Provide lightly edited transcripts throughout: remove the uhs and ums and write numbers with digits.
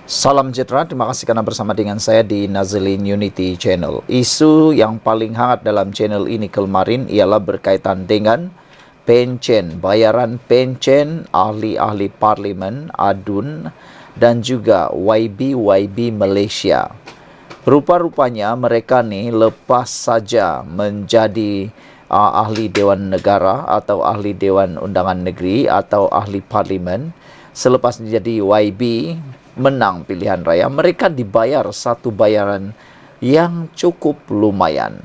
Salam sejahtera, terima kasih karena bersama dengan saya di Nazilin Unity Channel. Isu yang paling hangat dalam channel ini kemarin ialah berkaitan dengan pencen, bayaran pencen ahli-ahli parlimen, ADUN dan juga YB Malaysia. Rupa-rupanya mereka ni lepas saja menjadi ahli Dewan Negara atau ahli Dewan Undangan Negeri atau ahli parlimen, selepas menjadi YB menang pilihan raya, mereka dibayar satu bayaran yang cukup lumayan.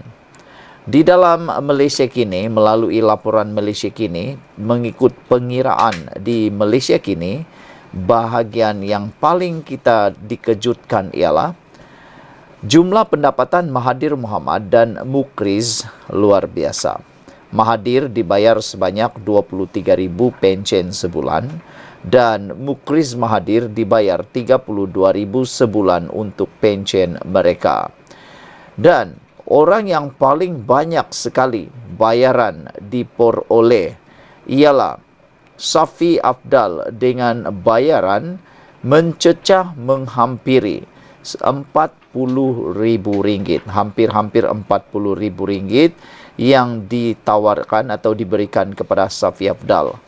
Di dalam Malaysia kini, melalui laporan Malaysia kini, mengikut pengiraan di Malaysia kini, bahagian yang paling kita dikejutkan ialah jumlah pendapatan Mahathir Mohamad dan Mukriz luar biasa. Mahathir dibayar sebanyak 23,000 pencen sebulan dan Mukriz Mahathir dibayar 32,000 sebulan untuk pencen mereka. Dan orang yang paling banyak sekali bayaran diperoleh ialah Safi Afdal dengan bayaran mencecah menghampiri RM40,000, hampir-hampir RM40,000 yang ditawarkan atau diberikan kepada Safi Afdal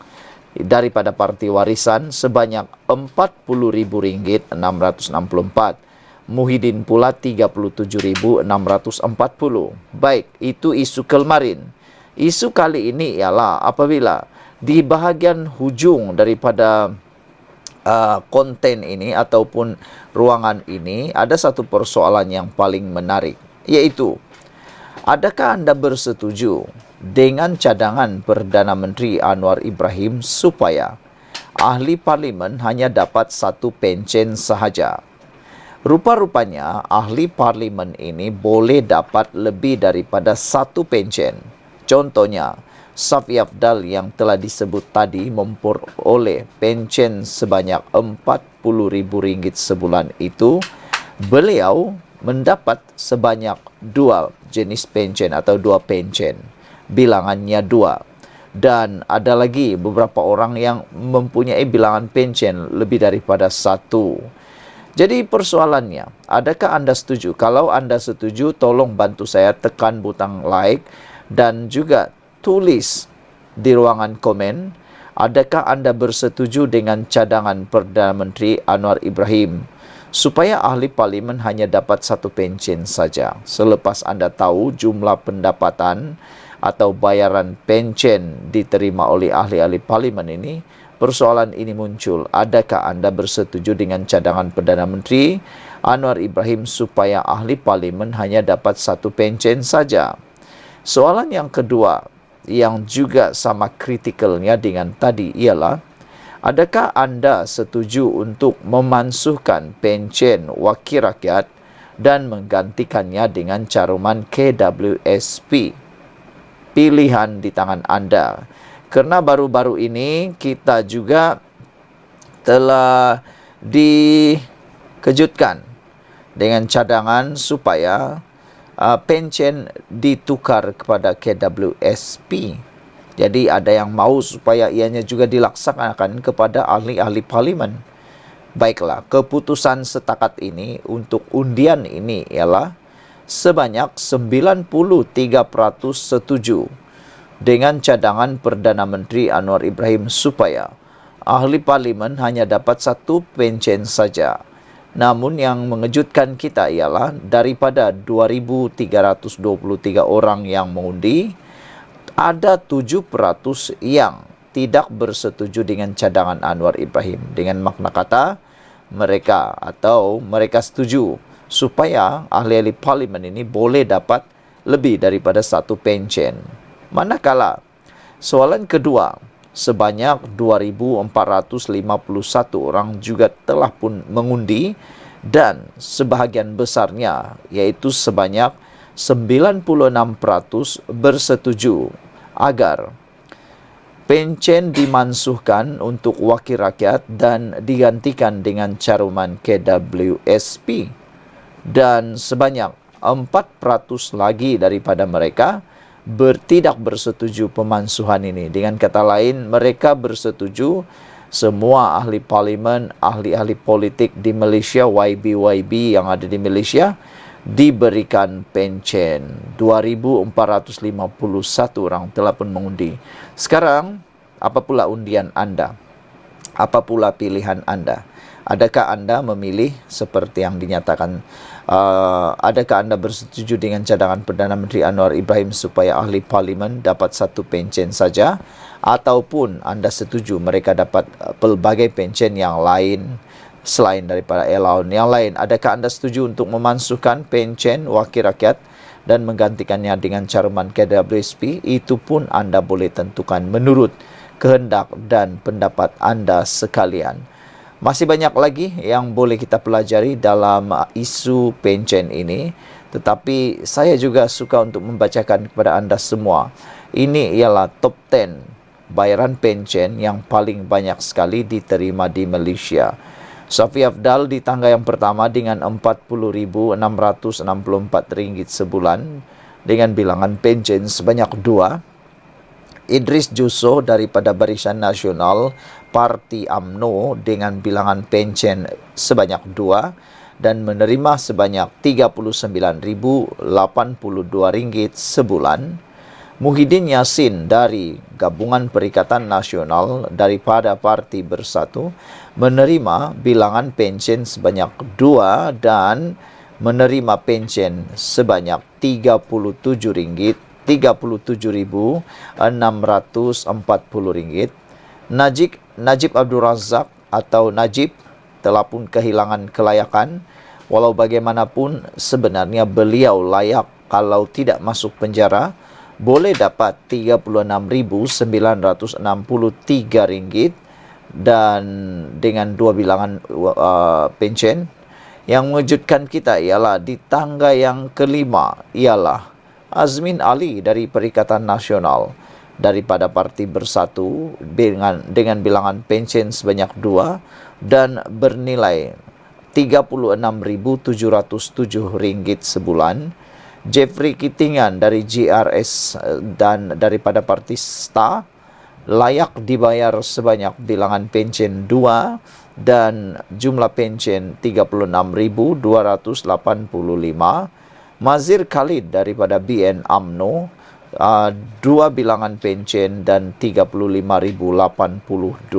daripada Parti Warisan sebanyak RM40,664. Muhyiddin pula 37,640. Baik, itu isu kemarin. Isu kali ini ialah apabila di bahagian hujung daripada konten ini ataupun ruangan ini ada satu persoalan yang paling menarik, iaitu adakah anda bersetuju dengan cadangan Perdana Menteri Anwar Ibrahim supaya ahli parlimen hanya dapat satu pencen sahaja? Rupa-rupanya ahli parlimen ini boleh dapat lebih daripada satu pencen. Contohnya, Safi Afdal yang telah disebut tadi memperoleh pencen sebanyak RM40,000 sebulan itu, beliau mendapat sebanyak dua jenis pencen atau dua pencen. Bilangannya dua. Dan ada lagi beberapa orang yang mempunyai bilangan pencen lebih daripada satu. Jadi persoalannya, adakah anda setuju? Kalau anda setuju, tolong bantu saya tekan butang like dan juga tulis di ruangan komen, adakah anda bersetuju dengan cadangan Perdana Menteri Anwar Ibrahim supaya ahli parlimen hanya dapat satu pencen saja? Selepas anda tahu jumlah pendapatan atau bayaran pencen diterima oleh ahli-ahli parlimen ini, persoalan ini muncul. Adakah anda bersetuju dengan cadangan Perdana Menteri Anwar Ibrahim supaya ahli parlimen hanya dapat satu pencen saja? Soalan yang kedua yang juga sama kritikalnya dengan tadi ialah, adakah anda setuju untuk memansuhkan pencen wakil rakyat dan menggantikannya dengan caruman KWSP? Pilihan di tangan anda. Kerana baru-baru ini kita juga telah dikejutkan dengan cadangan supaya pencen ditukar kepada KWSP. Jadi ada yang mahu supaya ianya juga dilaksanakan kepada ahli-ahli parlimen. Baiklah, keputusan setakat ini untuk undian ini ialah sebanyak 93% setuju dengan cadangan Perdana Menteri Anwar Ibrahim supaya ahli parlimen hanya dapat satu pencen saja. Namun yang mengejutkan kita ialah daripada 2,323 orang yang mengundi, ada 7% yang tidak bersetuju dengan cadangan Anwar Ibrahim. Dengan makna kata, mereka setuju supaya ahli-ahli parlimen ini boleh dapat lebih daripada satu pencen. Manakala soalan kedua, sebanyak 2,451 orang juga telah pun mengundi dan sebahagian besarnya, yaitu sebanyak 96% bersetuju agar pencen dimansuhkan untuk wakil rakyat dan digantikan dengan caruman KWSP. Dan sebanyak 4% lagi daripada mereka tidak bersetuju pemansuhan ini. Dengan kata lain, mereka bersetuju semua ahli parlimen, ahli-ahli politik di Malaysia, YB yang ada di Malaysia, diberikan pencen. 2,451 orang telah pun mengundi. Sekarang, apa pula undian anda? Apa pula pilihan anda? Adakah anda memilih seperti yang dinyatakan? Adakah anda bersetuju dengan cadangan Perdana Menteri Anwar Ibrahim supaya ahli parlimen dapat satu pencen saja? Ataupun anda setuju mereka dapat pelbagai pencen yang lain selain daripada allowance yang lain? Adakah anda setuju untuk memansuhkan pencen wakil rakyat dan menggantikannya dengan caruman KWSP? Itu pun anda boleh tentukan menurut kehendak dan pendapat anda sekalian. Masih banyak lagi yang boleh kita pelajari dalam isu pencen ini, tetapi saya juga suka untuk membacakan kepada anda semua. Ini ialah top 10 bayaran pencen yang paling banyak sekali diterima di Malaysia. Safi Afdal di tangga yang pertama dengan RM40,664 sebulan dengan bilangan pencen sebanyak 2. Idris Jusso daripada Barisan Nasional Parti UMNO dengan bilangan pencen sebanyak 2 dan menerima sebanyak RM39,082 sebulan. Muhyiddin Yassin dari Gabungan Perikatan Nasional daripada Parti Bersatu menerima bilangan pencen sebanyak 2 dan menerima pencen sebanyak RM37,640. Najib Abdul Razak atau Najib telah pun kehilangan kelayakan. Walau bagaimanapun sebenarnya beliau layak kalau tidak masuk penjara, boleh dapat RM36,963 dan dengan 2 bilangan pencen. Yang mengejutkan kita ialah di tangga yang kelima ialah Azmin Ali dari Perikatan Nasional daripada Parti Bersatu dengan bilangan pencen sebanyak 2 dan bernilai RM36,707 sebulan. Jeffrey Kitingan dari GRS dan daripada Parti STA layak dibayar sebanyak bilangan pencen 2 dan jumlah pencen RM36,285. Mazir Khalid daripada BN UMNO 2 bilangan pencen dan RM35,082.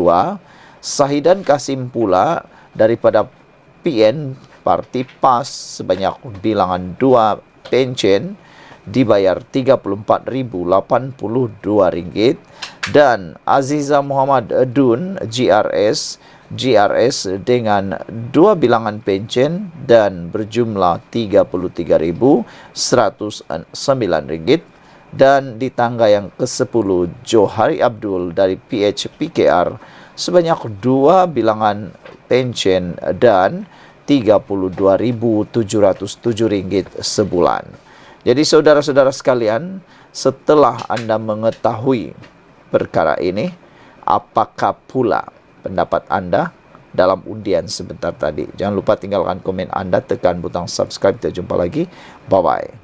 Sahidan Kasim pula daripada PN Parti PAS sebanyak bilangan 2 pencen dibayar RM34,082 dan Aziza Muhammad Dun GRS dengan 2 bilangan pencen dan berjumlah RM33,109 dan di tangga yang ke-10 Johari Abdul dari PHPKR sebanyak 2 bilangan pencen dan RM32,707 sebulan. Jadi saudara-saudara sekalian, setelah anda mengetahui perkara ini, apakah pula pendapat anda dalam undian sebentar tadi? Jangan lupa tinggalkan komen anda, tekan butang subscribe. Kita jumpa lagi. Bye-bye.